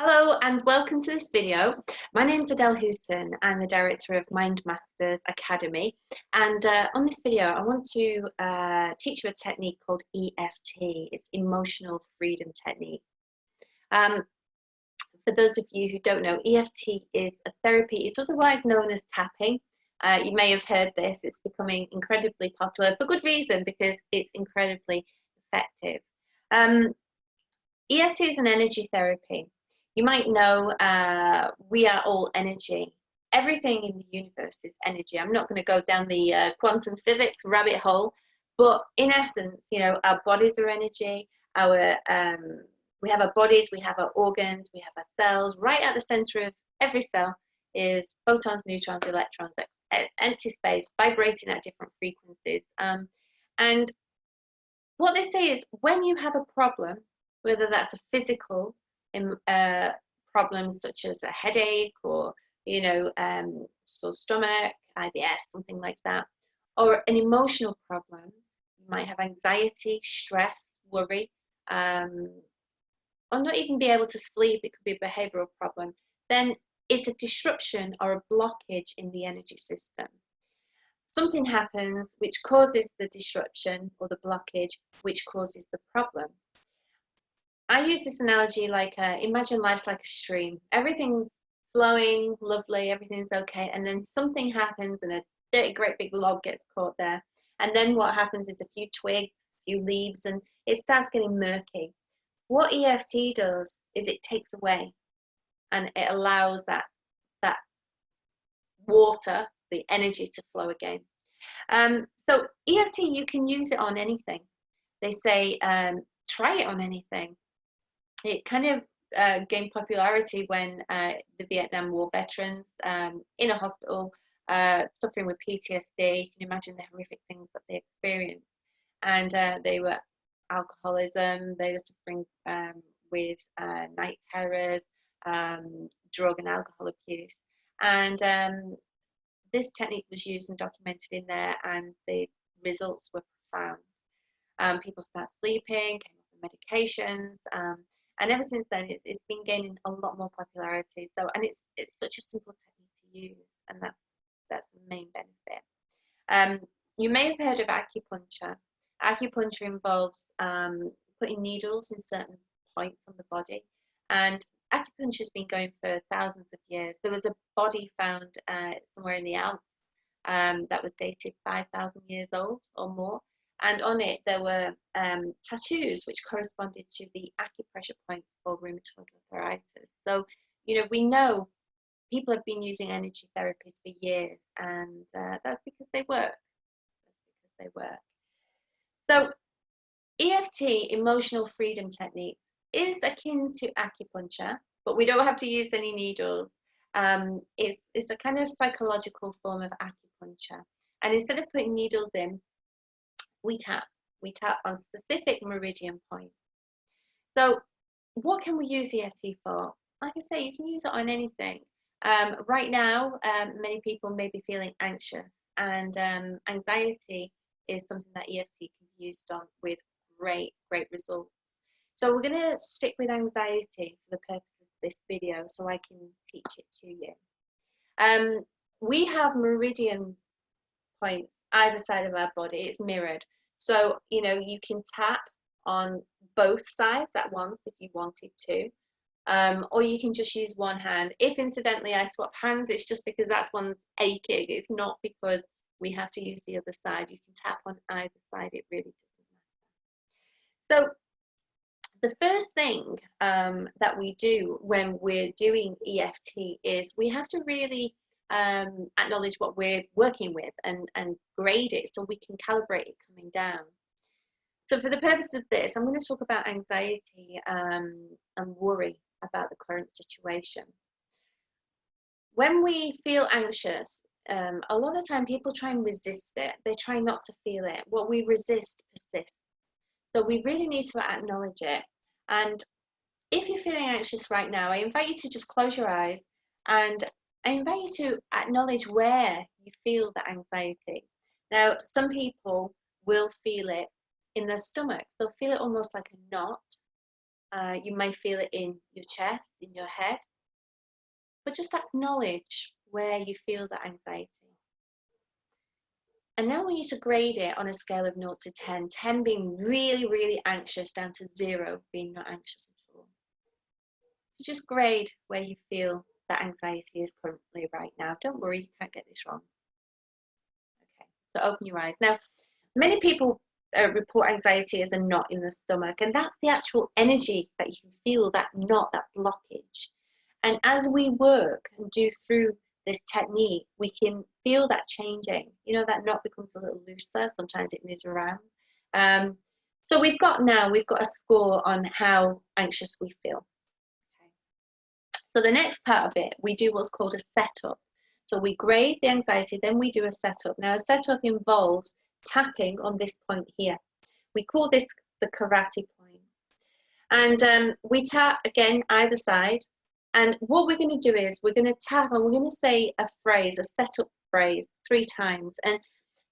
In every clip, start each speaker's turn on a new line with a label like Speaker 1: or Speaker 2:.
Speaker 1: Hello and welcome to this video. My name is Adel Houten. I'm the director of Mind Masters Academy, and on this video I want to teach you a technique called EFT. It's Emotional Freedom Technique. For those of you who don't know, EFT is a therapy. It's otherwise known as tapping. You may have heard this. It's becoming incredibly popular for good reason, because it's incredibly effective. EFT is an energy therapy. You might know we are all energy. Everything in the universe is energy. I'm not going to go down the quantum physics rabbit hole, but in essence, you know, our bodies are energy. We have our bodies, we have our organs, we have our cells. Right at the center of every cell is photons, neutrons, electrons, empty space, vibrating at different frequencies. And what they say is, when you have a problem, whether that's a physical problems such as a headache or sore stomach, IBS, something like that, or an emotional problem, you might have anxiety, stress, worry, or not even be able to sleep. It could be a behavioral problem. Then it's a disruption or a blockage in the energy system. Something happens which causes the disruption or the blockage, which causes the problem. I use this analogy like, imagine life's like a stream. Everything's flowing, lovely, everything's okay, and then something happens and a dirty, great big log gets caught there. And then what happens is a few twigs, a few leaves, and it starts getting murky. What EFT does is it takes away, and it allows that water, the energy, to flow again. So EFT, you can use it on anything. They say try it on anything. It kind of gained popularity when the Vietnam War veterans in a hospital suffering with PTSD. You can imagine the horrific things that they experienced. And they were alcoholism, they were suffering with night terrors, drug and alcohol abuse. And this technique was used and documented in there, and the results were profound. People start sleeping, came off the medications, and ever since then it's been gaining a lot more popularity. So, and it's such a simple technique to use, and that's the main benefit. You may have heard of acupuncture. Acupuncture involves putting needles in certain points on the body, and acupuncture has been going for thousands of years. There was a body found somewhere in the Alps that was dated 5,000 years old or more, and on it there were tattoos which corresponded to the acupressure points for rheumatoid arthritis. So, you know, we know people have been using energy therapies for years, and that's because they work. So EFT, emotional freedom technique, is akin to acupuncture, but we don't have to use any needles. It's a kind of psychological form of acupuncture, and instead of putting needles in, we tap on specific meridian points. So what can we use EFT for? Like I say, you can use it on anything. Right now, many people may be feeling anxious, and anxiety is something that EFT can be used on with great results. So we're going to stick with anxiety for the purpose of this video, so I can teach it to you. We have meridian points either side of our body. It's mirrored, so you know, you can tap on both sides at once if you wanted to, or you can just use one hand. If incidentally I swap hands, it's just because that's one's aching. It's not because we have to use the other side. You can tap on either side, it really doesn't matter. So the first thing that we do when we're doing EFT is we have to really acknowledge what we're working with and grade it so we can calibrate it coming down. So for the purpose of this, I'm going to talk about anxiety and worry about the current situation. When we feel anxious, a lot of the time people try and resist it. They try not to feel it. What we resist persists. So we really need to acknowledge it. And if you're feeling anxious right now, I invite you to just close your eyes, and I invite you to acknowledge where you feel the anxiety. Now, some people will feel it in their stomach. They'll feel it almost like a knot. You may feel it in your chest, in your head, but just acknowledge where you feel that anxiety. And now I want you to grade it on a scale of 0 to 10, 10 being really, really anxious, down to 0 being not anxious at all. So just grade where you feel that anxiety is currently right now. Don't worry, you can't get this wrong. Okay, so open your eyes. Now, many people report anxiety as a knot in the stomach, and that's the actual energy that you can feel, that knot, that blockage. And as we work and do through this technique, we can feel that changing. You know, that knot becomes a little looser. Sometimes it moves around. So we've got a score on how anxious we feel. Okay. So the next part of it, we do what's called a setup. So we grade the anxiety, then we do a setup. Now, a setup involves tapping on this point here. We call this the karate point. And we tap again either side. And what we're going to do is we're going to tap and we're going to say a phrase, a setup phrase 3 times. And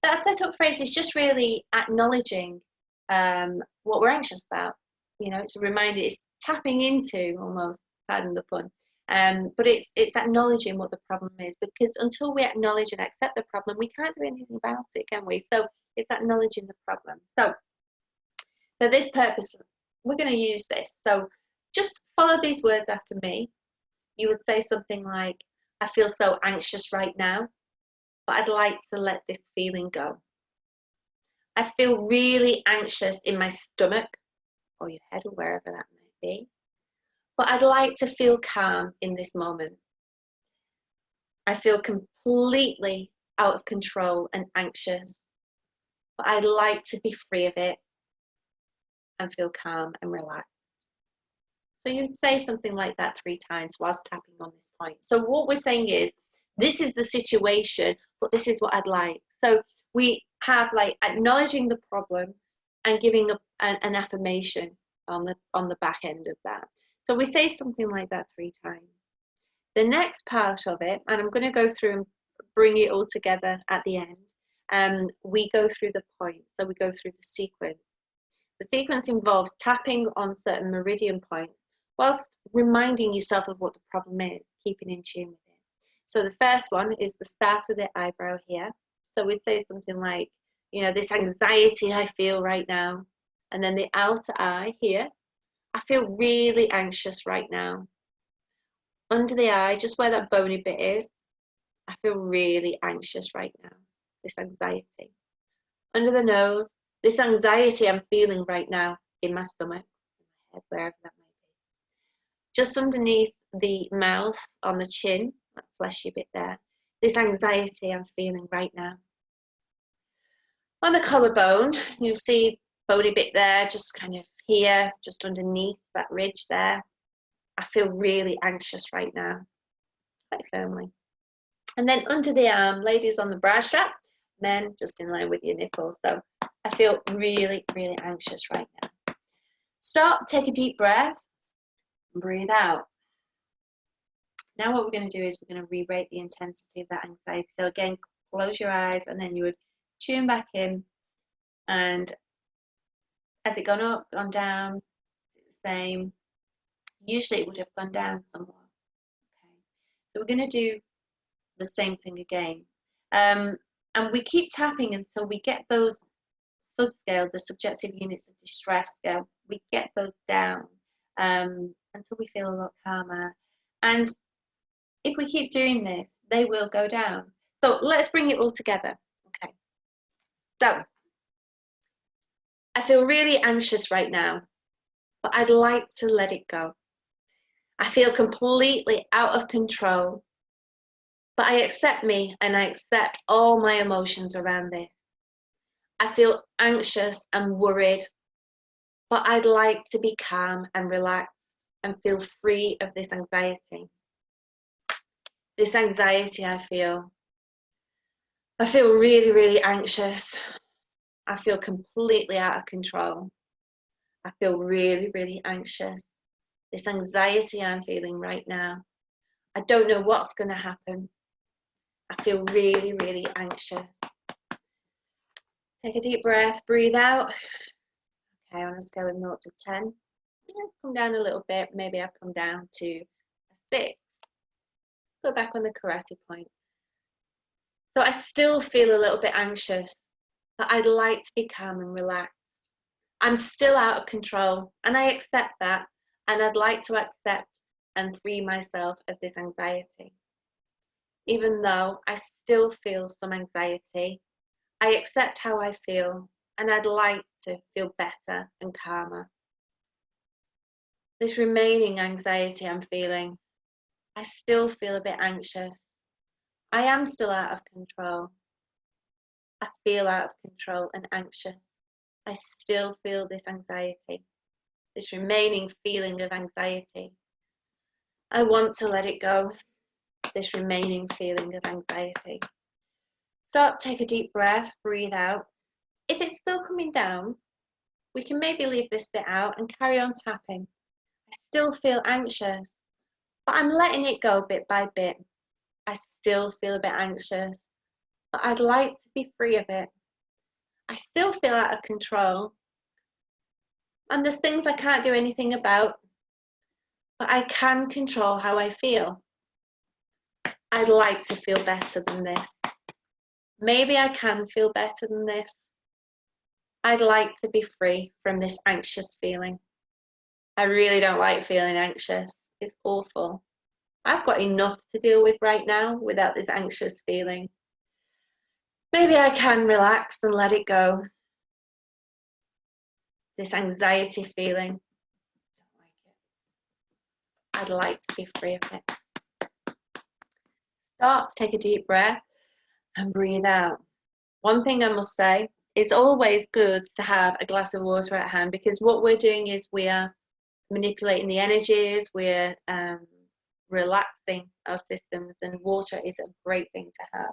Speaker 1: that setup phrase is just really acknowledging what we're anxious about. You know, it's a reminder, it's tapping into almost, pardon the pun. But it's acknowledging what the problem is, because until we acknowledge and accept the problem, we can't do anything about it, can we? So it's acknowledging the problem. So for this purpose, we're going to use this. So just follow these words after me. You would say something like, I feel so anxious right now, but I'd like to let this feeling go. I feel really anxious in my stomach or your head or wherever that may be, but I'd like to feel calm in this moment. I feel completely out of control and anxious, but I'd like to be free of it and feel calm and relaxed. So you say something like that 3 times whilst tapping on this point. So what we're saying is, this is the situation, but this is what I'd like. So we have like acknowledging the problem and giving an affirmation on the back end of that. So we say something like that 3 times. The next part of it, and I'm going to go through and bring it all together at the end, we go through the points. So we go through the sequence. The sequence involves tapping on certain meridian points whilst reminding yourself of what the problem is, keeping in tune with it. So the first one is the start of the eyebrow here. So we say something like, you know, this anxiety I feel right now. And then the outer eye here, I feel really anxious right now. Under the eye, just where that bony bit is, I feel really anxious right now, this anxiety. Under the nose, this anxiety I'm feeling right now in my stomach, in my head, wherever that may be. Just underneath the mouth, on the chin, that fleshy bit there, this anxiety I'm feeling right now. On the collarbone, you'll see bony bit there, just kind of here, just underneath that ridge there. I feel really anxious right now, quite firmly. And then under the arm, ladies on the bra strap, men just in line with your nipples. So I feel really, really anxious right now. Stop, take a deep breath, and breathe out. Now what we're going to do is we're going to re-rate the intensity of that anxiety. So again, close your eyes and then you would tune back in. And has it gone up, gone down? Is it the same? Usually it would have gone down somewhat. Okay. So we're going to do the same thing again. And we keep tapping until we get those SUD scale, the subjective units of distress scale, we get those down until we feel a lot calmer. And if we keep doing this, they will go down. So let's bring it all together. Okay. So I feel really anxious right now, but I'd like to let it go. I feel completely out of control, but I accept me and I accept all my emotions around this. I feel anxious and worried, but I'd like to be calm and relaxed and feel free of this anxiety. This anxiety I feel really, really anxious. I feel completely out of control. I feel really, really anxious. This anxiety I'm feeling right now, I don't know what's going to happen. I feel really, really anxious. Take a deep breath, breathe out. Okay, on a scale of 0 to 10. Let's come down a little bit. Maybe I've come down to a 6. Go back on the karate point. So I still feel a little bit anxious, but I'd like to be calm and relaxed. I'm still out of control, and I accept that, and I'd like to accept and free myself of this anxiety. Even though I still feel some anxiety, I accept how I feel, and I'd like to feel better and calmer. This remaining anxiety I'm feeling, I still feel a bit anxious. I am still out of control. I feel out of control and anxious. I still feel this anxiety, this remaining feeling of anxiety. I want to let it go, this remaining feeling of anxiety. Start, take a deep breath, breathe out. If it's still coming down, we can maybe leave this bit out and carry on tapping. I still feel anxious, but I'm letting it go bit by bit. I still feel a bit anxious, but I'd like to be free of it. I still feel out of control, and there's things I can't do anything about, but I can control how I feel. I'd like to feel better than this. Maybe I can feel better than this. I'd like to be free from this anxious feeling. I really don't like feeling anxious. It's awful. I've got enough to deal with right now without this anxious feeling. Maybe I can relax and let it go. This anxiety feeling, I don't like it. I'd like to be free of it. Stop, take a deep breath and breathe out. One thing I must say, it's always good to have a glass of water at hand, because what we're doing is we are manipulating the energies, we're relaxing our systems, and water is a great thing to have.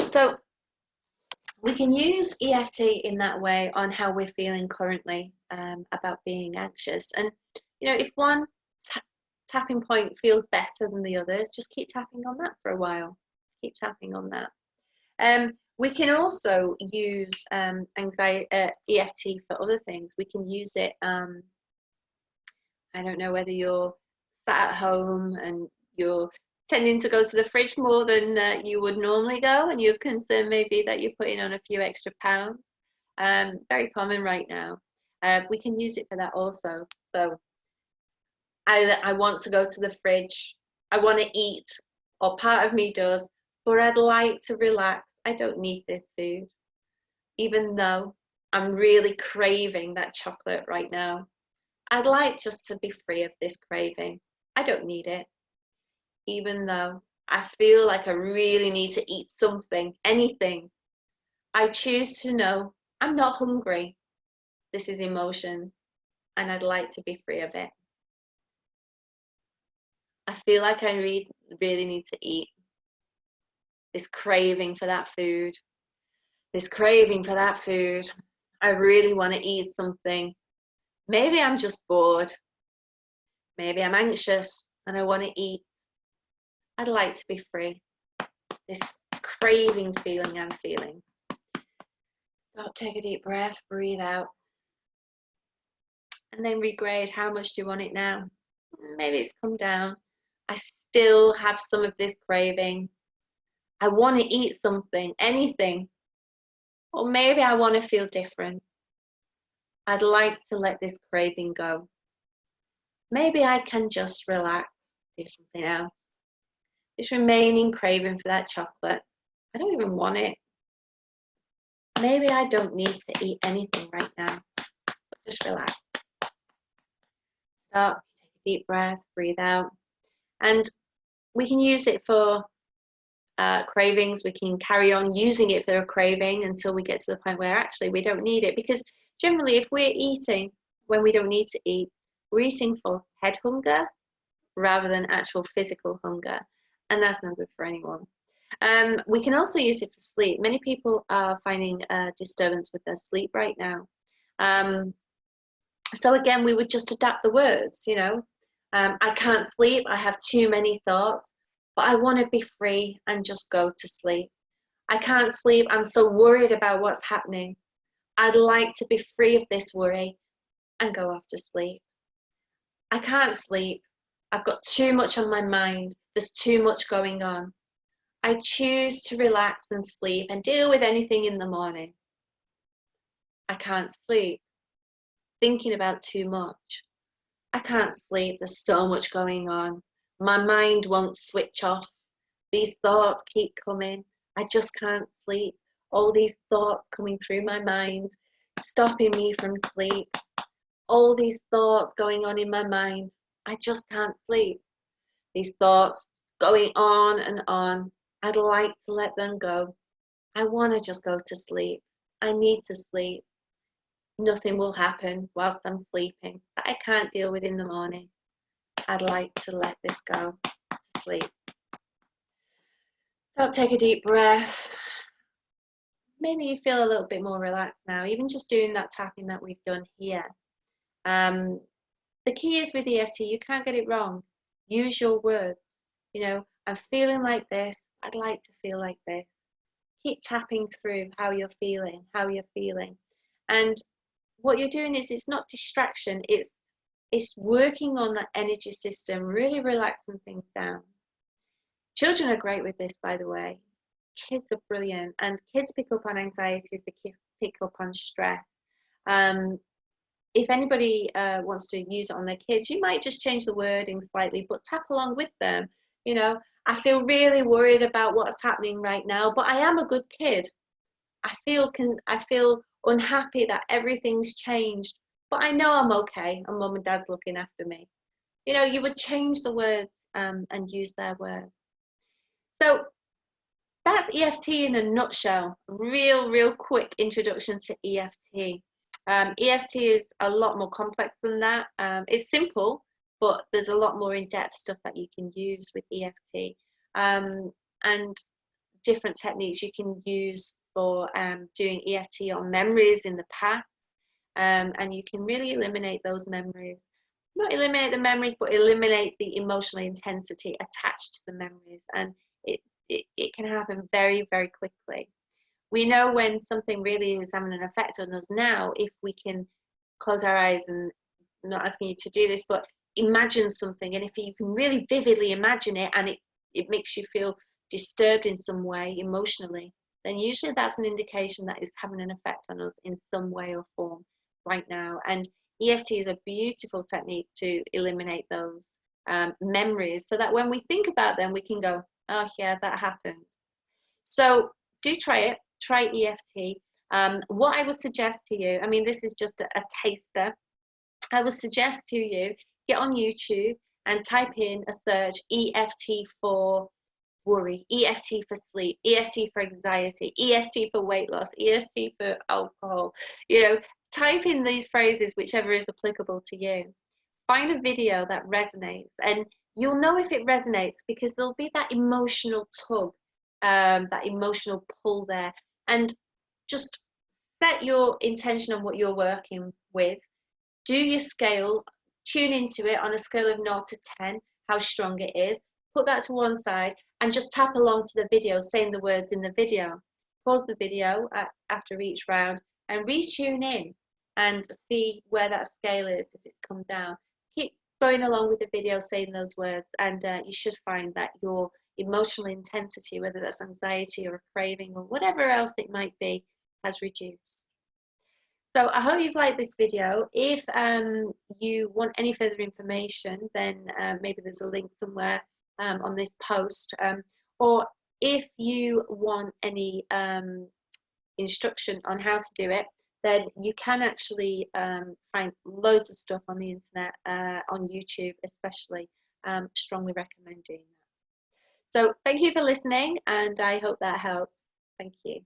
Speaker 1: So we can use EFT in that way on how we're feeling currently about being anxious. And you know, if one tapping point feels better than the others, just keep tapping on that for a while. Keep tapping on that. We can also use EFT for other things. We can use it, I don't know whether you're sat at home and you're tending to go to the fridge more than you would normally go, and you're concerned maybe that you're putting on a few extra pounds. Very common right now. We can use it for that also. So I want to go to the fridge, I want to eat, or part of me does, but I'd like to relax. I don't need this food, even though I'm really craving that chocolate right now. I'd like just to be free of this craving. I don't need it, even though I feel like I really need to eat something, anything. I choose to know I'm not hungry. This is emotion, and I'd like to be free of it. I feel like I really need to eat. This craving for that food. This craving for that food. I really want to eat something. Maybe I'm just bored. Maybe I'm anxious and I want to eat. I'd like to be free. This craving feeling I'm feeling. Stop, take a deep breath, breathe out. And then regrade. How much do you want it now? Maybe it's come down. I still have some of this craving. I want to eat something, anything. Or maybe I want to feel different. I'd like to let this craving go. Maybe I can just relax, do something else. This remaining craving for that chocolate, I don't even want it. Maybe I don't need to eat anything right now, but just relax. Stop, take a deep breath, breathe out. And we can use it for cravings. We can carry on using it for a craving until we get to the point where actually we don't need it, because generally if we're eating when we don't need to eat, we're eating for head hunger rather than actual physical hunger, and that's not good for anyone. We can also use it for sleep. Many people are finding a disturbance with their sleep right now. So again, we would just adapt the words, you know. I can't sleep, I have too many thoughts, but I want to be free and just go to sleep. I can't sleep, I'm so worried about what's happening. I'd like to be free of this worry and go off to sleep. I can't sleep. I've got too much on my mind. There's too much going on. I choose to relax and sleep and deal with anything in the morning. I can't sleep. Thinking about too much. I can't sleep. There's so much going on. My mind won't switch off. These thoughts keep coming. I just can't sleep. All these thoughts coming through my mind, stopping me from sleep. All these thoughts going on in my mind. I just can't sleep. These thoughts going on and on. I'd like to let them go. I want to just go to sleep. I need to sleep. Nothing will happen whilst I'm sleeping that I can't deal with in the morning. I'd like to let this go to sleep. So take a deep breath. Maybe you feel a little bit more relaxed now, even just doing that tapping that we've done here. The key is with EFT, you can't get it wrong. Use your words. You know, I'm feeling like this. I'd like to feel like this. Keep tapping through how you're feeling. And what you're doing is, it's not distraction. It's working on that energy system, really relaxing things down. Children are great with this, by the way. Kids are brilliant, and kids pick up on anxieties, they pick up on stress. If anybody wants to use it on their kids, you might just change the wording slightly, but tap along with them. You know, I feel really worried about what's happening right now, but I am a good kid. I feel unhappy that everything's changed, but I know I'm okay, and mum and dad's looking after me. You know, you would change the words and use their words. So that's EFT in a nutshell. Real quick introduction to EFT. EFT is a lot more complex than that. It's simple, but there's a lot more in-depth stuff that you can use with EFT, and different techniques you can use for doing EFT on memories in the past, and you can really eliminate those memories. Not eliminate the memories, but eliminate the emotional intensity attached to the memories, and it can happen very quickly. We know when something really is having an effect on us now, if we can close our eyes, and I'm not asking you to do this, but imagine something, and if you can really vividly imagine it, and it makes you feel disturbed in some way emotionally, then usually that's an indication that it's having an effect on us in some way or form right now. And EFT is a beautiful technique to eliminate those memories, so that when we think about them, we can go, oh yeah, that happened. So do try it. Try EFT. What I would suggest to you, I mean, this is just a taster. I would suggest to you, get on YouTube and type in a search, EFT for worry, EFT for sleep, EFT for anxiety, EFT for weight loss, EFT for alcohol. You know, type in these phrases, whichever is applicable to you. Find a video that resonates, and you'll know if it resonates because there'll be that emotional tug, that emotional pull there. And just set your intention on what you're working with. Do your scale, tune into it on a scale of 0 to 10, how strong it is. Put that to one side and just tap along to the video, saying the words in the video. Pause the video after each round and retune in and see where that scale is, if it's come down. Keep going along with the video, saying those words, and you should find that your emotional intensity, whether that's anxiety or a craving or whatever else it might be, has reduced. So I hope you've liked this video. If you want any further information, then maybe there's a link somewhere on this post, or if you want any instruction on how to do it, then you can actually find loads of stuff on the internet, on YouTube especially. Strongly recommend doing that. So thank you for listening, and I hope that helps. Thank you.